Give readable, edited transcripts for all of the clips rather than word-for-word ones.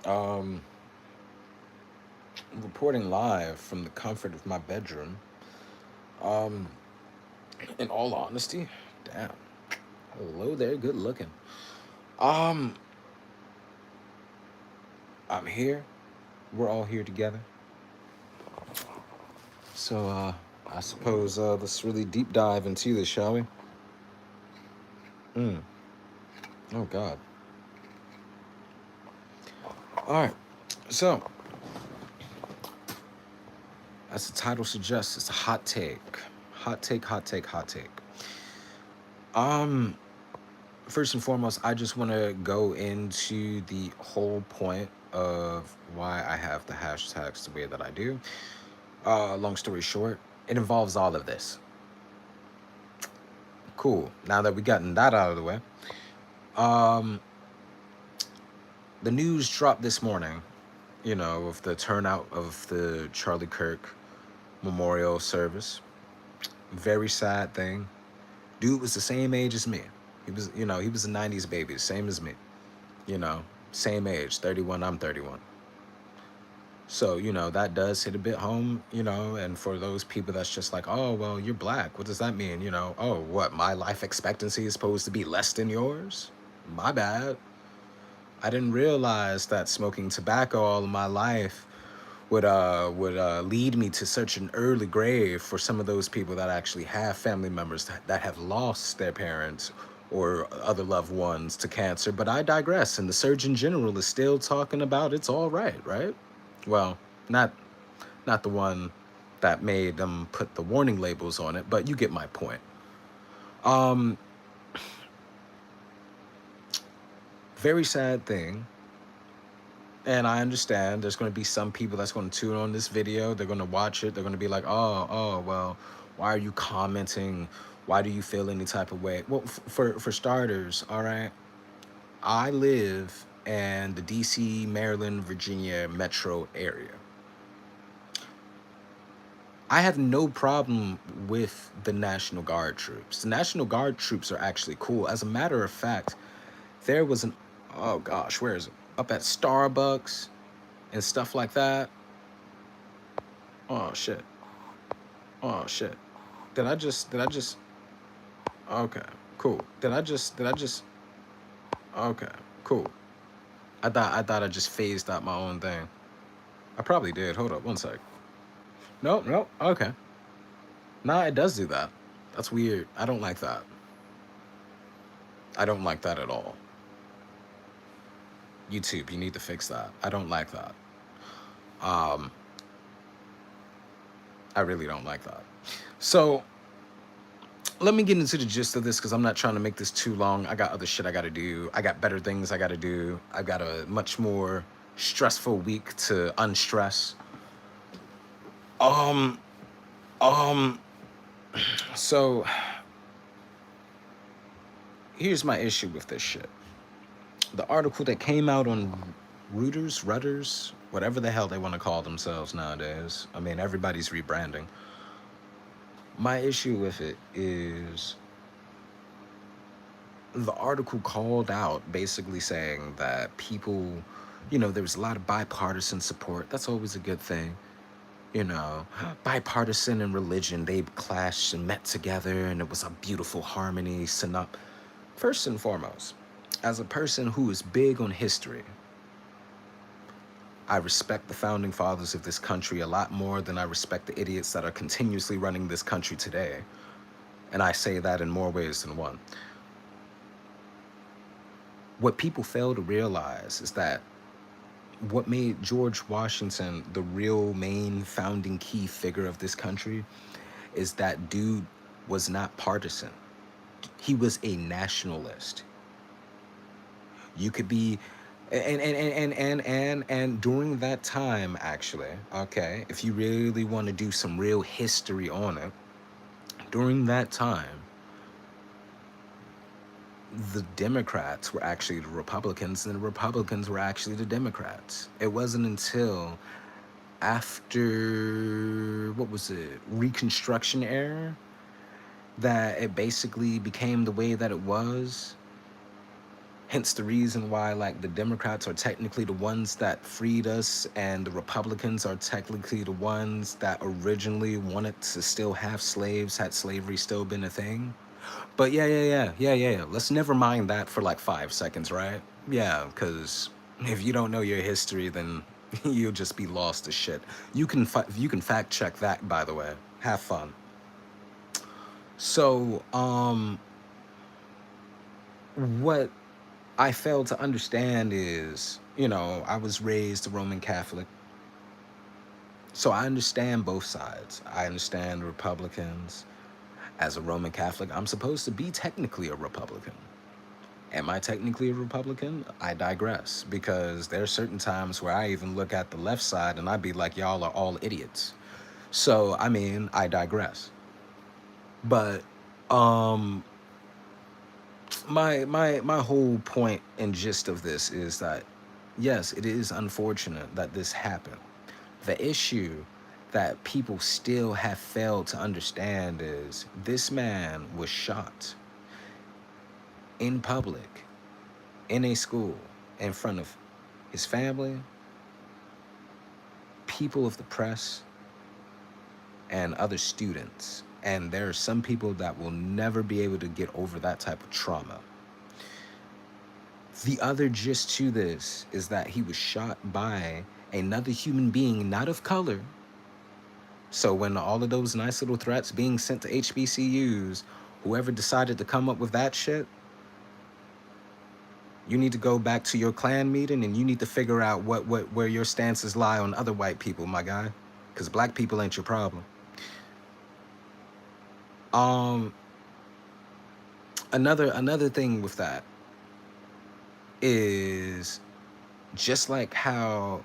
Um, reporting live from the comfort of my bedroom. Um, in all honesty, damn. Hello there, good looking. Um, I'm here. We're all here together. So, I suppose let's really deep dive into this, shall we? Mm. Oh God. All right. So, as the title suggests, it's a hot take. Hot take, hot take, hot take. Um, First and foremost, I just want to go into the whole point of why I have the hashtags the way that I do. Long story short, it involves all of this. Cool. Now that we gotten that out of the way, um, the news dropped this morning. You know, of the turnout of the Charlie Kirk memorial service. Very sad thing. Dude was the same age as me. He was a '90s baby, same as me. You know, same age, 31. I'm 31. So, that does hit a bit home, and for those people that's just like, oh, well, you're black. What does that mean? Oh, what? My life expectancy is supposed to be less than yours? My bad. I didn't realize that smoking tobacco all of my life would lead me to such an early grave for some of those people that actually have family members that have lost their parents or other loved ones to cancer. But I digress, and the Surgeon General is still talking about it's all right, right? Well, not not the one that made them put the warning labels on it, but you get my point. Um, Very sad thing. And I understand there's going to be some people that's going to tune on this video. They're going to watch it. They're going to be like, well, why are you commenting? Why do you feel any type of way? Well, for starters, all right, I live in the DC, Maryland, Virginia metro area. I have no problem with the National Guard troops. The National Guard troops are actually cool. As a matter of fact, there was an, oh gosh, where is it? Up at Starbucks and stuff like that. Oh shit. Oh shit. Did I just okay, cool. Did I just okay, cool. I thought I just phased out my own thing. I probably did. Hold up, one sec. Nope, nope. Okay. Nah, it does do that. That's weird. I don't like that. I don't like that at all. YouTube, you need to fix that. I don't like that. Um, I really don't like that. So let me get into the gist of this because I'm not trying to make this too long. I got other shit I got to do. I got better things I got to do. I've got a much more stressful week to unstress. Um, um, so here's my issue with this shit. The article that came out on Rudders, whatever the hell they want to call themselves nowadays. I mean, everybody's rebranding. My issue with it is the article called out basically saying that people, there was a lot of bipartisan support. That's always a good thing. Bipartisan and religion, they clashed and met together, and it was a beautiful harmony. First and foremost, as a person who is big on history, I respect the founding fathers of this country a lot more than I respect the idiots that are continuously running this country today. And I say that in more ways than one. What people fail to realize is that what made George Washington the real main founding key figure of this country is that dude was not partisan. He was a nationalist. You could be and during that time, actually, okay, if you really want to do some real history on it, during that time, the Democrats were actually the Republicans and the Republicans were actually the Democrats. It wasn't until after, what was it, Reconstruction era, that it basically became the way that it was. Hence the reason why, like, the Democrats are technically the ones that freed us, and the Republicans are technically the ones that originally wanted to still have slaves, had slavery still been a thing. But yeah. Let's never mind that for like 5 seconds, right? Yeah, because if you don't know your history, then you'll just be lost as shit. You can fact check that, by the way. Have fun. So, what I fail to understand is, I was raised a Roman Catholic, so I understand both sides. I understand Republicans. As a Roman Catholic, I'm supposed to be technically a Republican. Am I technically a Republican? I digress, because there are certain times where I even look at the left side and I'd be like, y'all are all idiots. So, I mean, I digress. But um my whole point and gist of this is that yes, it is unfortunate that this happened. The issue that people still have failed to understand is this man was shot in public, in a school, in front of his family, people of the press, and other students. And there are some people that will never be able to get over that type of trauma. The other gist to this is that he was shot by another human being, not of color. So when all of those nice little threats being sent to HBCUs, whoever decided to come up with that shit, you need to go back to your clan meeting and you need to figure out where your stances lie on other white people, my guy. Because black people ain't your problem. Um, another thing with that is just like how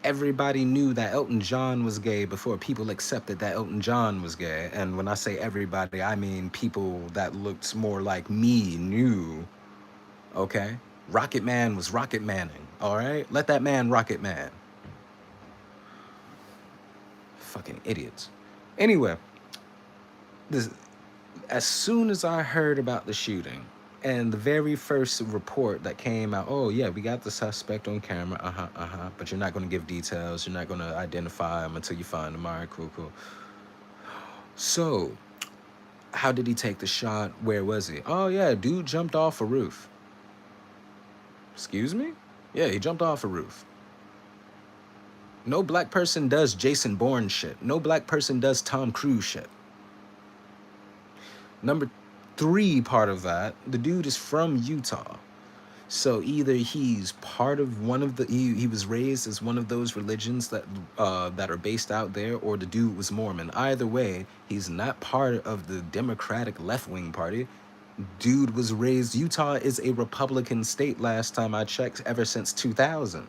everybody knew that Elton John was gay before people accepted that Elton John was gay. And when I say everybody, I mean people that looked more like me knew, okay? Rocket Man was Rocket Manning, all right? Let that man Rocket Man. Fucking idiots. Anyway, this, as soon as I heard about the shooting, and the very first report that came out, oh yeah, we got the suspect on camera, but you're not going to give details, you're not going to identify him until you find him. All right, cool. So, how did he take the shot? Where was he? Oh yeah, dude jumped off a roof. Excuse me? Yeah, he jumped off a roof. No black person does Jason Bourne shit. No black person does Tom Cruise shit. Number three part of that, the dude is from Utah. So either he's part of one of the he was raised as one of those religions that are based out there, or the dude was Mormon. Either way, he's not part of the Democratic left-wing party. Dude was raised, Utah is a Republican state last time I checked, ever since 2000.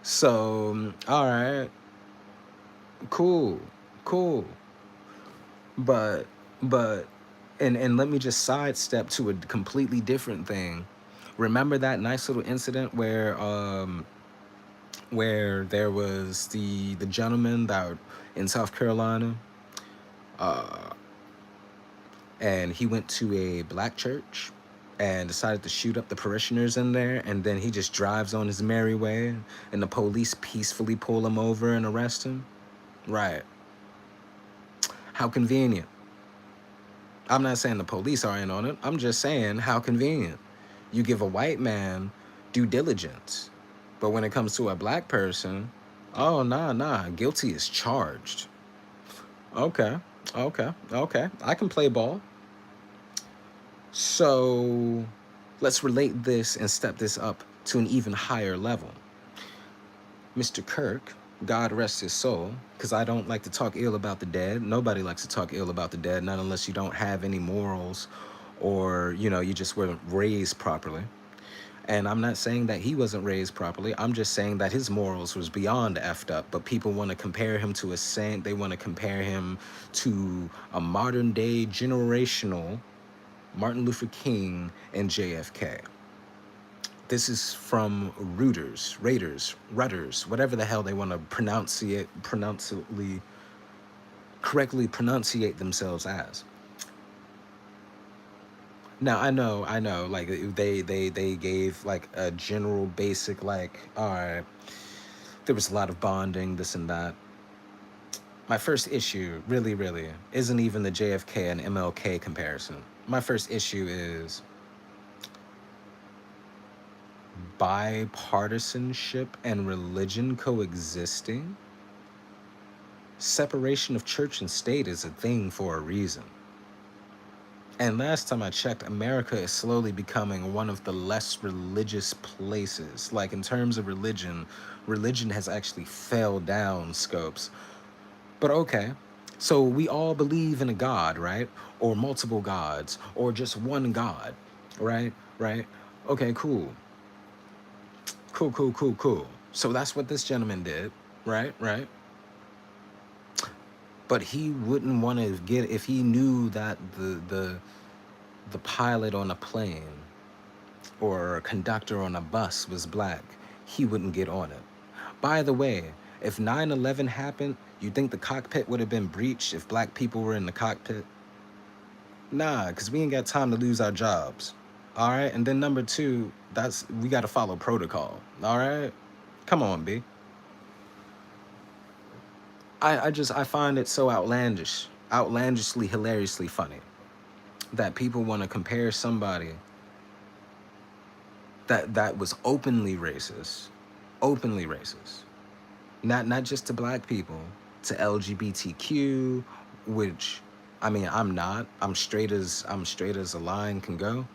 So, all right, cool, cool. But but and let me just sidestep to a completely different thing. Remember that nice little incident where there was the gentleman that in South Carolina, uh, and he went to a black church and decided to shoot up the parishioners in there, and then he just drives on his merry way, and the police peacefully pull him over and arrest him. Right. How convenient. I'm not saying the police are in on it. I'm just saying how convenient. You give a white man due diligence, but when it comes to a black person, oh nah, guilty is charged. Okay, okay. I can play ball. So let's relate this and step this up to an even higher level. Mr. Kirk, God rest his soul, because I don't like to talk ill about the dead. Nobody likes to talk ill about the dead, not unless you don't have any morals, or you just weren't raised properly. And I'm not saying that he wasn't raised properly. I'm just saying that his morals was beyond effed up. But people want to compare him to a saint. They want to compare him to a modern day generational Martin Luther King and JFK. This is from Rudders, whatever the hell they want to correctly pronunciate themselves as. Now I know. Like they gave like a general basic like, all right, there was a lot of bonding, this and that. My first issue, really, isn't even the JFK and MLK comparison. My first issue is bipartisanship and religion coexisting. Separation of church and state is a thing for a reason. And last time I checked, America is slowly becoming one of the less religious places. Like in terms of religion, religion has actually fell down scopes. But okay, so we all believe in a God, right? Or multiple gods, or just one God, right? Right? Okay, cool. Cool. So that's what this gentleman did, right? Right? But he wouldn't want to get, if he knew that the pilot on a plane or a conductor on a bus was black, he wouldn't get on it. By the way, if 9/11 happened, you think the cockpit would have been breached if black people were in the cockpit? Nah, because we ain't got time to lose our jobs. All right. And then number two, we got to follow protocol. All right. Come on, B. I find it so outlandishly, hilariously funny that people want to compare somebody that was openly racist, not just to black people, to LGBTQ, which, I mean, I'm straight as a line can go,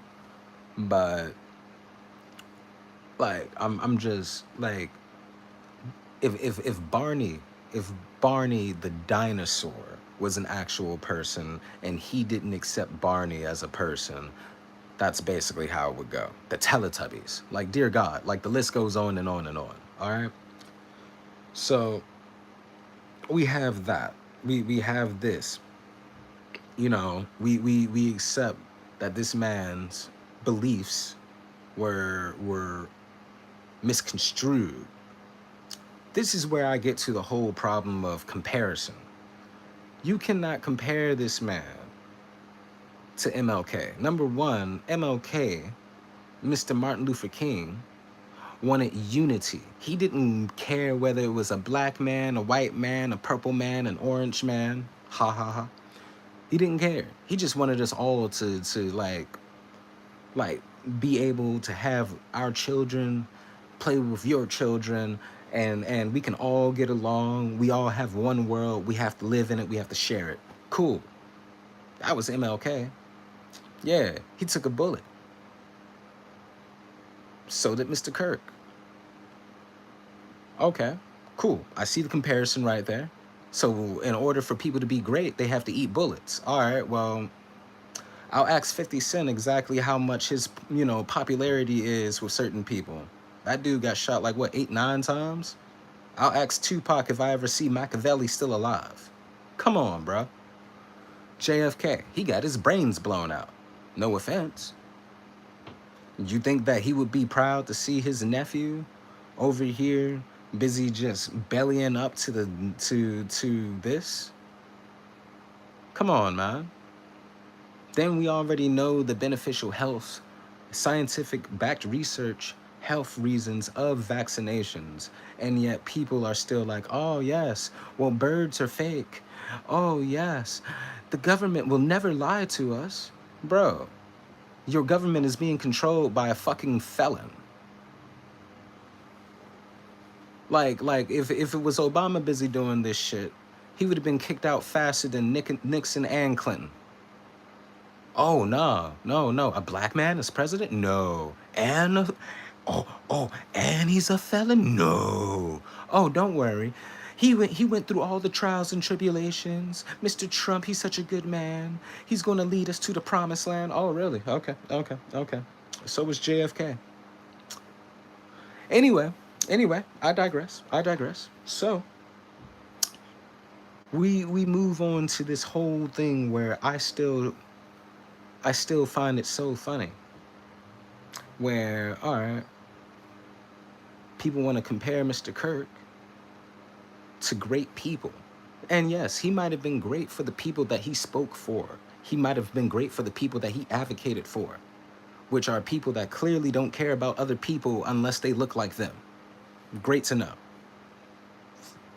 but like I'm just like, if Barney the dinosaur was an actual person and he didn't accept Barney as a person, that's basically how it would go. The Teletubbies, like, dear God, like the list goes on and on and on. All right. So we have that. We have this. We accept that this man's beliefs were misconstrued. This is where I get to the whole problem of comparison. You cannot compare this man to MLK. Number one, MLK, Mr. Martin Luther King, wanted unity. He didn't care whether it was a black man, a white man, a purple man, an orange man. Ha ha ha. He didn't care. He just wanted us all to like be able to have our children play with your children, and we can all get along. We all have one world. We have to live in it. We have to share it. Cool. That was MLK. Yeah, he took a bullet. So did Mr. Kirk. Okay, cool. I see the comparison right there. So in order for people to be great, they have to eat bullets. All right, well, I'll ask 50 Cent exactly how much his, popularity is with certain people. That dude got shot like what, 8, 9 times? I'll ask Tupac if I ever see Machiavelli still alive. Come on, bro. JFK, he got his brains blown out. No offense. You think that he would be proud to see his nephew over here busy just bellying up to this? Come on, man. Then we already know the beneficial health, scientific backed research, health reasons of vaccinations. And yet people are still like, oh, yes, well, birds are fake. Oh, yes, the government will never lie to us. Bro, your government is being controlled by a fucking felon. Like if it was Obama busy doing this shit, he would have been kicked out faster than Nixon and Clinton. Oh no, no! A black man is president? No. And he's a felon? No. Oh, don't worry. He went through all the trials and tribulations. Mr. Trump, he's such a good man. He's gonna lead us to the promised land. Oh, really? Okay. So was JFK. Anyway, I digress. So we move on to this whole thing where I still find it so funny. Where, all right, people want to compare Mr. Kirk to great people. And yes, he might have been great for the people that he spoke for. he might have been great for the people that he advocated for, which are people that clearly don't care about other people unless they look like them. Great to know.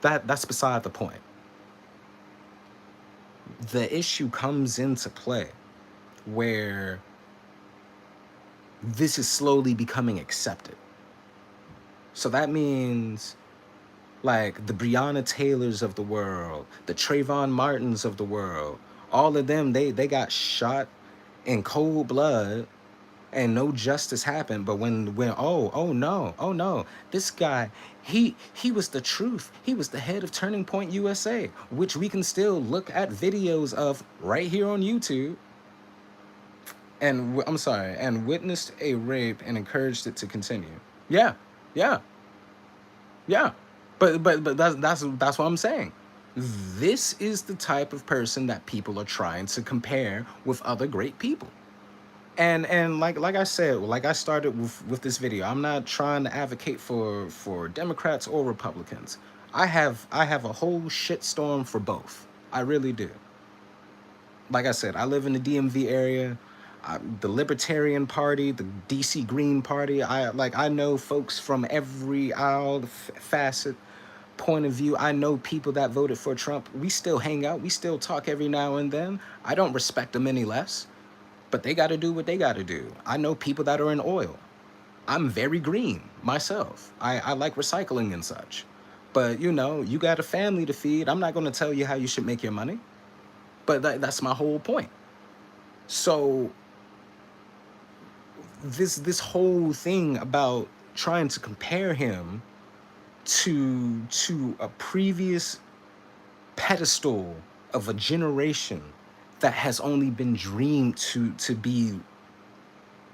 That's beside the point. The issue comes into play where this is slowly becoming accepted. So that means like the Breonna Taylors of the world, the Trayvon Martins of the world, all of them, they got shot in cold blood and no justice happened. But when oh no, this guy, he was the truth. He was the head of Turning Point USA, which we can still look at videos of right here on YouTube. And I'm sorry, and witnessed a rape and encouraged it to continue. Yeah, yeah, yeah. But that's what I'm saying. This is the type of person that people are trying to compare with other great people. And like I said, like I started with this video, I'm not trying to advocate for Democrats or Republicans. I have a whole shitstorm for both. I really do. Like I said, I live in the DMV area. The Libertarian Party, the DC Green Party. I know folks from every aisle, facet, point of view. I know people that voted for Trump. We still hang out. We still talk every now and then. I don't respect them any less, but they got to do what they got to do. I know people that are in oil. I'm very green myself. I like recycling and such. But you got a family to feed. I'm not going to tell you how you should make your money. But that's my whole point. So this whole thing about trying to compare him to a previous pedestal of a generation that has only been dreamed to be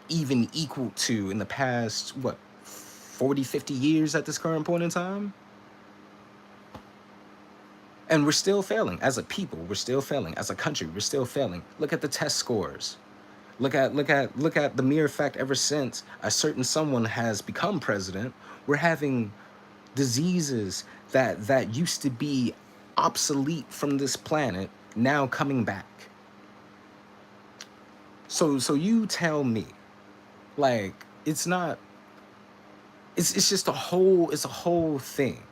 even equal to in the past 40-50 years at this current point in time. And we're still failing as a people. We're still failing as a country. We're still failing. Look at the test scores. Look at the mere fact, ever since a certain someone has become president, we're having diseases that used to be obsolete from this planet now coming back. So you tell me, like, it's not, it's just a whole thing.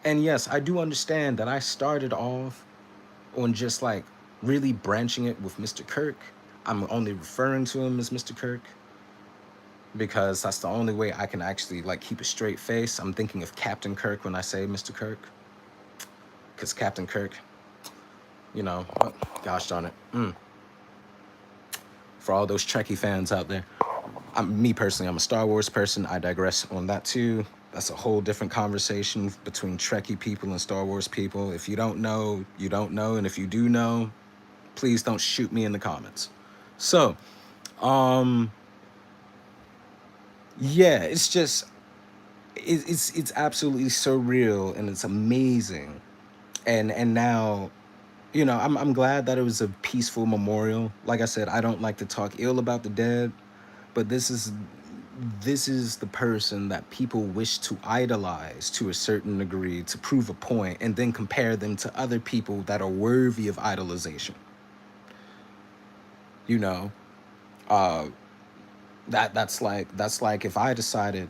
And yes, I do understand that I started off on just like really branching it with Mr. Kirk. I'm only referring to him as Mr. Kirk because that's the only way I can actually like keep a straight face. I'm thinking of Captain Kirk when I say Mr. Kirk, because Captain Kirk, oh, gosh darn it. For all those Trekkie fans out there, me personally, I'm a Star Wars person. I digress on that too. That's a whole different conversation between Trekkie people and Star Wars people. If you don't know, you don't know. And if you do know, please don't shoot me in the comments. So, yeah, it's just, it's absolutely surreal and it's amazing. And now, I'm glad that it was a peaceful memorial. Like I said, I don't like to talk ill about the dead, but this is the person that people wish to idolize to a certain degree to prove a point and then compare them to other people that are worthy of idolization. That's like if I decided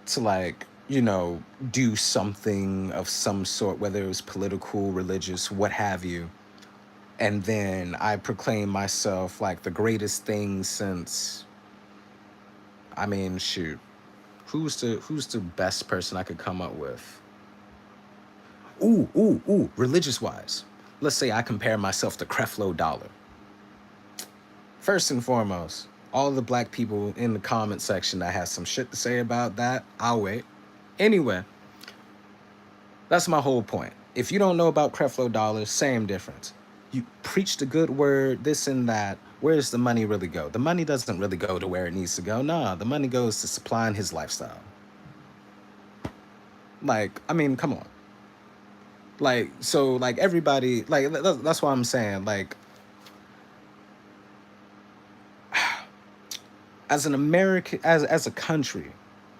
to like, do something of some sort, whether it was political, religious, what have you, and then I proclaim myself like the greatest thing since, I mean, shoot, who's the best person I could come up with? Ooh, religious wise. Let's say I compare myself to Creflo Dollar. First and foremost, all the black people in the comment section that has some shit to say about that, I'll wait. Anyway, that's my whole point. If you don't know about Creflo Dollar, same difference. You preach the good word, this and that. Where does the money really go? The money doesn't really go to where it needs to go. Nah, the money goes to supplying his lifestyle. Like, I mean, come on. Like, so, like, everybody, like, that's why I'm saying, like, as an American, as a country,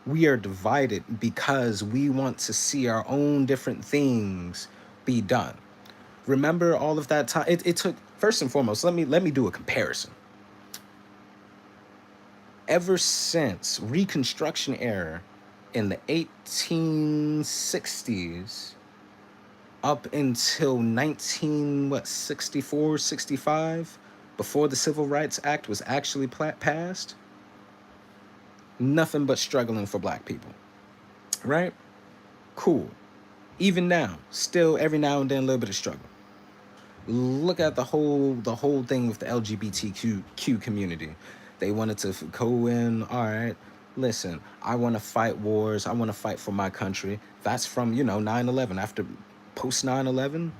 we are divided because we want to see our own different things be done. Remember all of that time? It took, first and foremost, let me do a comparison. Ever since Reconstruction era in the 1860s up until 19 what 64, 65, before the Civil Rights Act was actually passed, nothing but struggling for black people, right? Cool. Even now, still every now and then a little bit of struggle. Look at the whole thing with the LGBTQ community. They wanted to go in. All right, listen. I want to fight wars. I want to fight for my country. That's from 9/11. After post 9/11,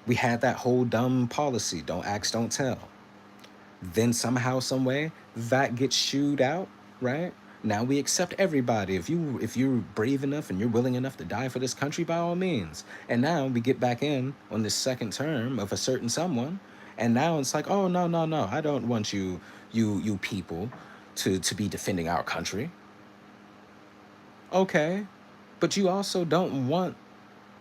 we had that whole dumb policy. Don't ask, don't tell. Then somehow, some way, that gets shooed out, right? Now we accept everybody. If you're brave enough and you're willing enough to die for this country, by all means. And now we get back in on this second term of a certain someone, and now it's like, oh, no, no, no, I don't want you people to be defending our country. Okay, but you also don't want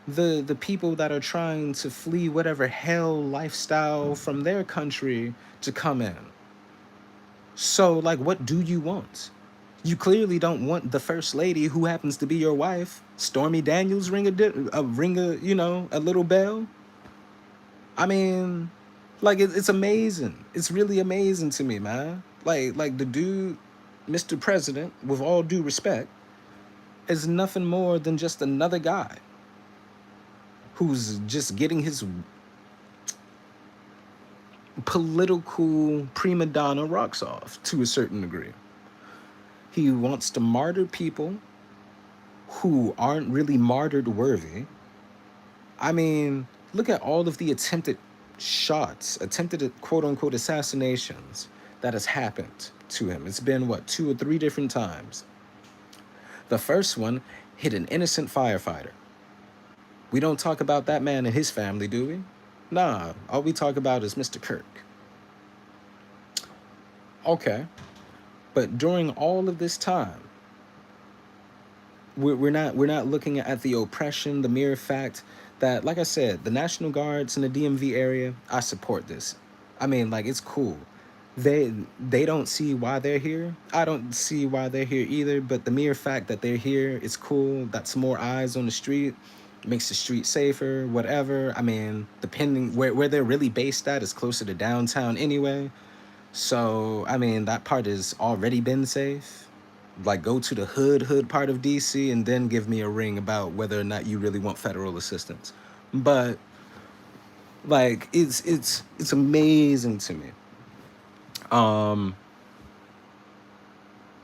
the people that are trying to flee whatever hell lifestyle from their country to come in. So, like, what do you want? You clearly don't want the first lady who happens to be your wife, Stormy Daniels, ring a little bell. I mean, like, it's amazing. It's really amazing to me, man. Like the dude, Mr. President, with all due respect, is nothing more than just another guy who's just getting his political prima donna rocks off to a certain degree. He wants to martyr people who aren't really martyred worthy. I mean, look at all of the attempted shots, attempted quote unquote assassinations that has happened to him. It's been what, two or three different times. The first one hit an innocent firefighter. We don't talk about that man and his family, do we? Nah, all we talk about is Mr. Kirk. Okay, but during all of this time, we're not looking at the oppression, the mere fact that, like I said, the National Guards in the DMV area, I support this. I mean, like, it's cool. They don't see why they're here. I don't see why they're here either. But the mere fact that they're here is cool. That's more eyes on the street, makes the street safer. Whatever. I mean, depending where they're really based at is closer to downtown anyway. So, I mean, that part has already been safe. Like, go to the hood part of DC and then give me a ring about whether or not you really want federal assistance. But, like, it's amazing to me. Um,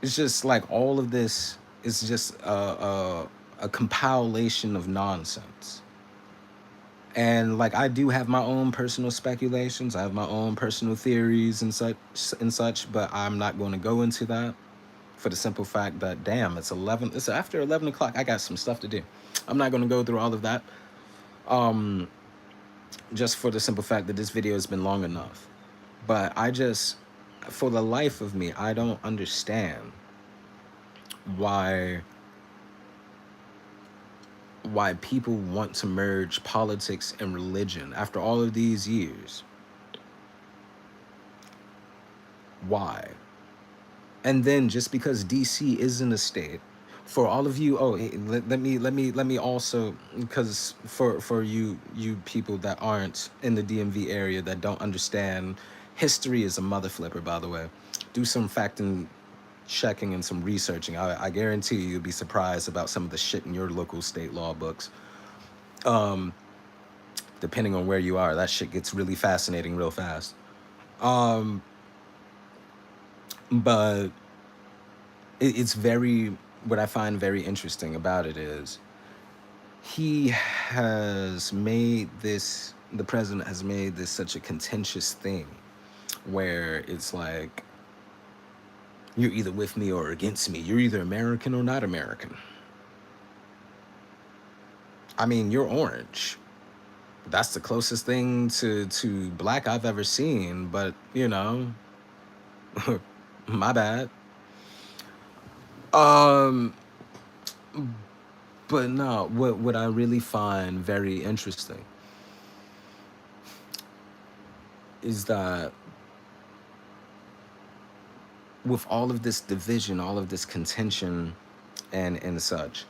it's just like all of this is just a compilation of nonsense. And like, I do have my own personal speculations. I have my own personal theories and such, but I'm not going to go into that for the simple fact that, damn, it's 11. It's after 11 o'clock. I got some stuff to do. I'm not going to go through all of that. Um, just for the simple fact that this video has been long enough. But for the life of me, I don't understand why people want to merge politics and religion after all of these years. Why? And then just because DC isn't a state, for all of you, oh, let me also, because for you people that aren't in the DMV area, that don't understand, history is a mother flipper, by the way. Do some fact and checking and some researching. I guarantee you'll be surprised about some of the shit in your local state law books. Depending on where you are, that shit gets really fascinating real fast. Um, but it's very, what I find very interesting about it is he has made this, the president has made this such a contentious thing where it's like, you're either with me or against me. You're either American or not American. I mean, you're orange. That's the closest thing to black I've ever seen, but my bad. Um, but no, what I really find very interesting is that with all of this division, all of this contention and such,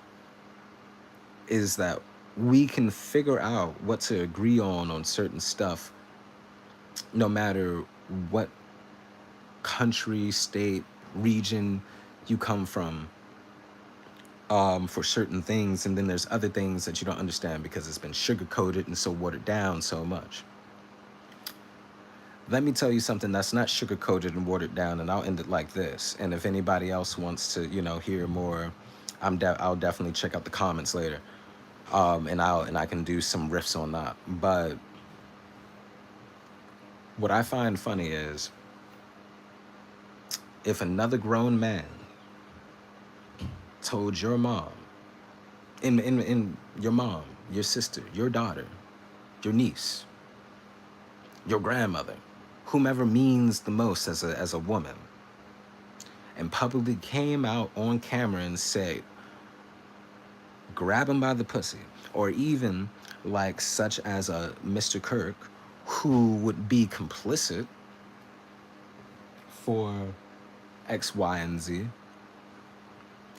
is that we can figure out what to agree on certain stuff, no matter what country, state, region you come from, for certain things. And then there's other things that you don't understand because it's been sugar coated and so watered down so much. Let me tell you something that's not sugar coated and watered down, and I'll end it like this. And if anybody else wants to, hear more, I'll definitely check out the comments later, and I can do some riffs on that. But what I find funny is if another grown man told your mom, in your mom, your sister, your daughter, your niece, your grandmother, whomever means the most as a woman, and publicly came out on camera and said, grab him by the pussy, or even like such as a Mr. Kirk, who would be complicit for X, Y, and Z,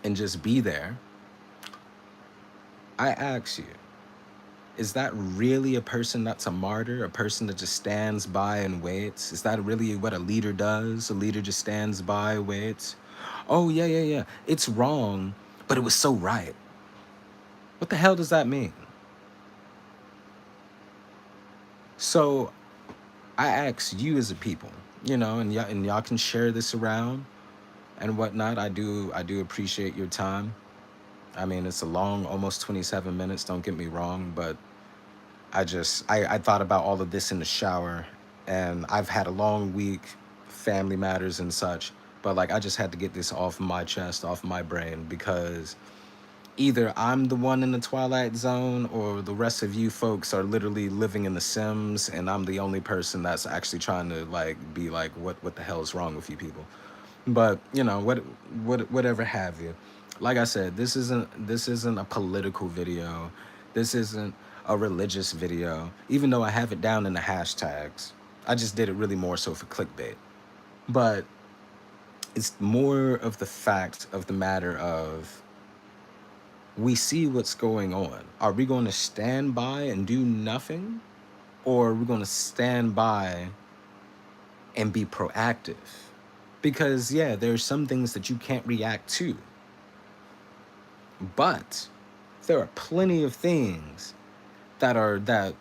and just be there. I ask you, is that really a person that's a martyr? A person that just stands by and waits? Is that really what a leader does? A leader just stands by, waits? Oh, yeah, yeah, yeah. It's wrong, but it was so right. What the hell does that mean? So I ask you as a people, and y'all can share this around and whatnot. I do appreciate your time. I mean, it's a long, almost 27 minutes, don't get me wrong, but I thought about all of this in the shower, and I've had a long week, family matters and such, but like I just had to get this off my chest, off my brain, because either I'm the one in the Twilight Zone or the rest of you folks are literally living in the Sims, and I'm the only person that's actually trying to like be like, what the hell is wrong with you people? But whatever have you. Like I said, this isn't a political video. This isn't a religious video. Even though I have it down in the hashtags, I just did it really more so for clickbait. But it's more of the fact of the matter of, we see what's going on. Are we going to stand by and do nothing? Or are we going to stand by and be proactive? Because, yeah, there's some things that you can't react to. But there are plenty of things that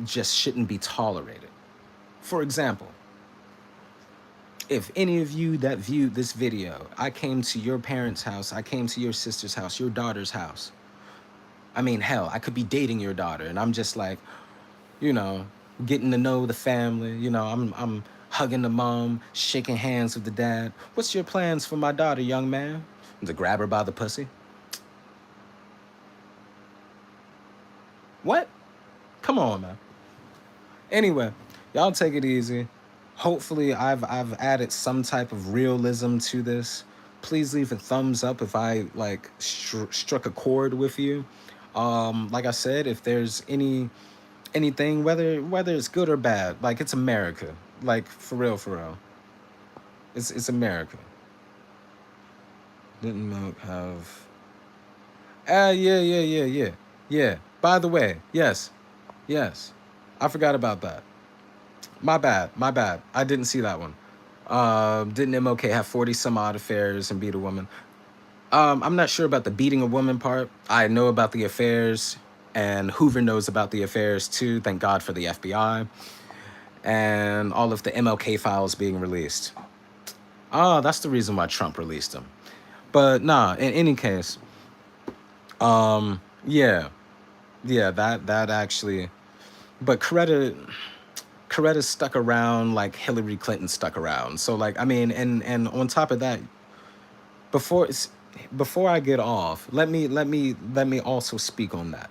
just shouldn't be tolerated. For example, if any of you that viewed this video, I came to your parents' house, I came to your sister's house, your daughter's house. I mean, hell, I could be dating your daughter, and I'm just like, you know, getting to know the family. I'm hugging the mom, shaking hands with the dad. What's your plans for my daughter, young man? To grab her by the pussy? What? Come on, man. Anyway, y'all take it easy. Hopefully, I've added some type of realism to this. Please leave a thumbs up if I like struck a chord with you. Like I said, if there's anything, whether it's good or bad, like it's America, like for real, for real. It's America. Didn't Milk have? Yeah, yeah, yeah, yeah, yeah. By the way, yes, yes. I forgot about that. My bad, my bad. I didn't see that one. Didn't MLK have 40 some odd affairs and beat a woman? I'm not sure about the beating a woman part. I know about the affairs, and Hoover knows about the affairs too. Thank God for the FBI and all of the MLK files being released. That's the reason why Trump released them. But nah, in any case, yeah, yeah, that actually. But Coretta stuck around like Hillary Clinton stuck around. So like, I mean, and on top of that, before before I get off, let me also speak on that.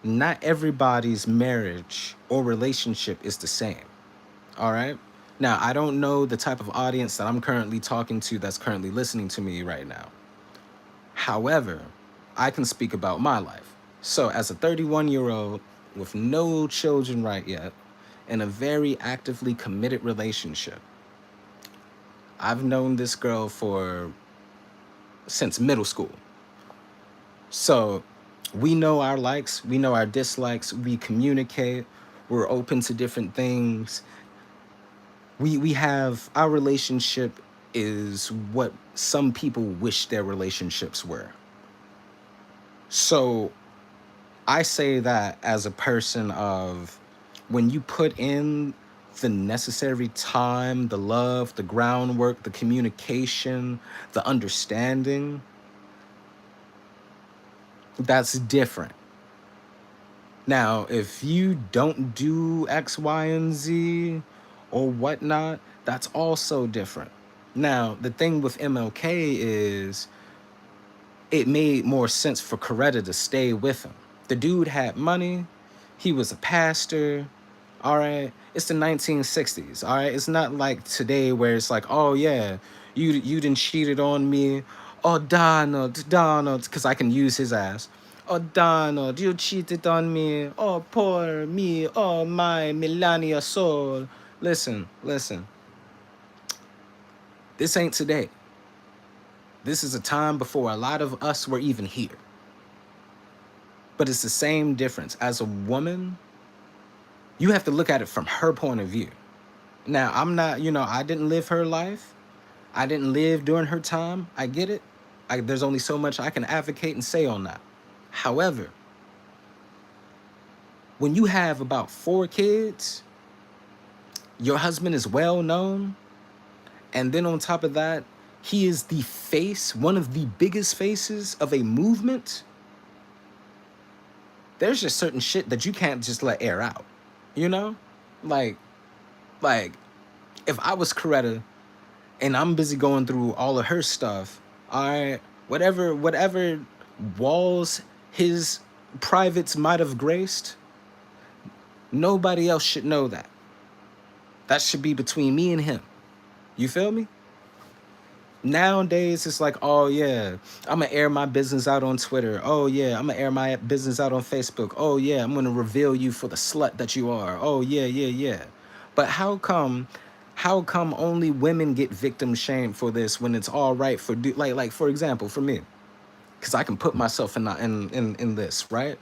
Not everybody's marriage or relationship is the same. All right? Now, I don't know the type of audience that I'm currently talking to that's currently listening to me right now. However, I can speak about my life. So, as a 31-year-old with no children right yet, in a very actively committed relationship. I've known this girl for since middle school. So we know our likes, we know our dislikes, we communicate, we're open to different things. We have our relationship is what some people wish their relationships were. So I say that as a person of, when you put in the necessary time, the love, the groundwork, the communication, the understanding, that's different. Now, if you don't do X, Y, and Z or whatnot, that's also different. Now, the thing with MLK is it made more sense for Coretta to stay with him. The dude had money, he was a pastor. All right, it's the 1960s. All right, it's not like today where it's like, oh yeah, you didn't cheated on me. Oh Donald, because I can use his ass. Oh Donald, you cheated on me. Oh poor me. Oh my Melania soul. Listen. This ain't today. This is a time before a lot of us were even here. But it's the same difference. As a woman, you have to look at it from her point of view. Now, I'm not, I didn't live her life. I didn't live during her time. I get it. There's only so much I can advocate and say on that. However, when you have about 4 kids, your husband is well known, and then on top of that, he is the face, one of the biggest faces of a movement. There's just certain shit that you can't just let air out, you know? Like, like if I was Coretta and I'm busy going through all of her stuff, all right, whatever walls his privates might have graced, nobody else should know that. That should be between me and him. You feel me? Nowadays, it's like, oh yeah, I'm gonna air my business out on Twitter. Oh yeah, I'm gonna air my business out on Facebook. Oh yeah, I'm gonna reveal you for the slut that you are. Oh yeah. But how come only women get victim shamed for this when it's all right for like for example, for me, because I can put myself in this, right?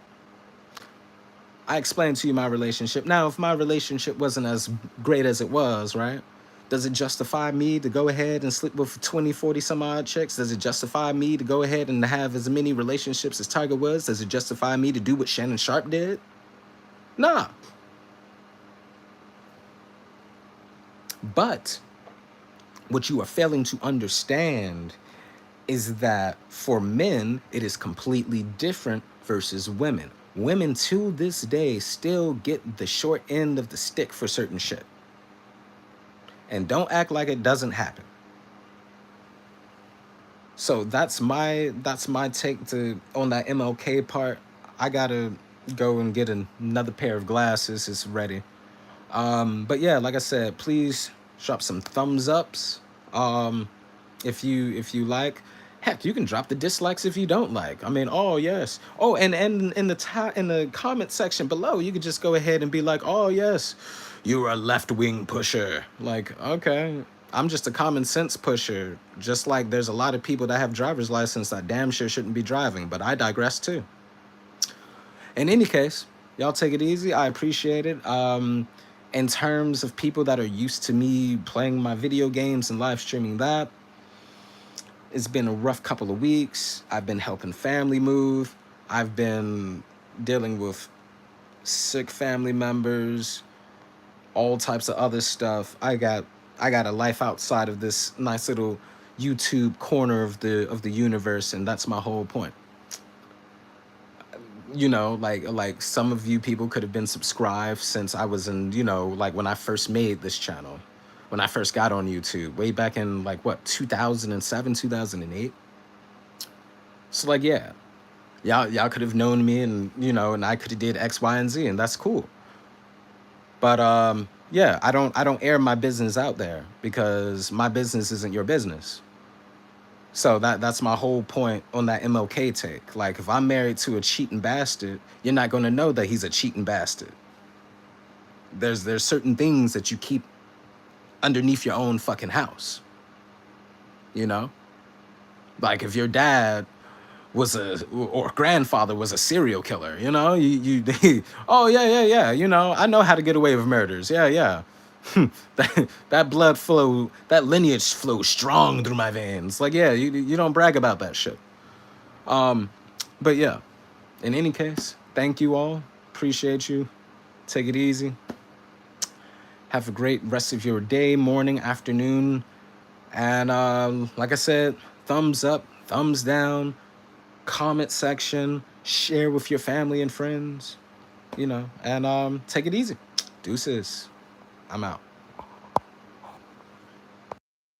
I explained to you my relationship. Now, if my relationship wasn't as great as it was, right? Does it justify me to go ahead and sleep with 20, 40 some odd chicks? Does it justify me to go ahead and have as many relationships as Tiger Woods? Does it justify me to do what Shannon Sharp did? Nah. But what you are failing to understand is that for men, it is completely different versus women. Women to this day still get the short end of the stick for certain shit. And don't act like it doesn't happen. So that's my take to on that MLK part. I gotta go and get another pair of glasses. It's ready. But yeah, like I said, please drop some thumbs ups. Um, if you like. Heck, you can drop the dislikes if you don't like. I mean, oh yes. Oh, and in the comment section below, you could just go ahead and be like, oh yes, you're a left wing pusher. Like, okay, I'm just a common sense pusher. Just like there's a lot of people that have driver's license that damn sure shouldn't be driving, but I digress too. In any case, y'all take it easy. I appreciate it. In terms of people that are used to me playing my video games and live streaming that, it's been a rough couple of weeks. I've been helping family move. I've been dealing with sick family members, all types of other stuff. I got a life outside of this nice little YouTube corner of the universe, and that's my whole point. Like some of you people could have been subscribed since I was in, like when I first made this channel, when I first got on YouTube, way back in like what, 2007, 2008. So like, yeah, y'all could have known me, and and I could have did X, Y, and Z, and that's cool. But yeah, I don't air my business out there because my business isn't your business. So that's my whole point on that MLK take. Like, if I'm married to a cheating bastard, you're not gonna know that he's a cheating bastard. There's certain things that you keep underneath your own fucking house. You know, like if your dad was a or grandfather was a serial killer, you know, oh yeah, yeah, yeah, you know, I know how to get away with murders. Yeah, yeah. that blood flow, that lineage flows strong through my veins. Like, yeah, you don't brag about that shit. But yeah, in any case, thank you all. Appreciate you. Take it easy. Have a great rest of your day, morning, afternoon. And like I said, thumbs up, thumbs down, comment section, share with your family and friends, you know, and take it easy. Deuces. I'm out.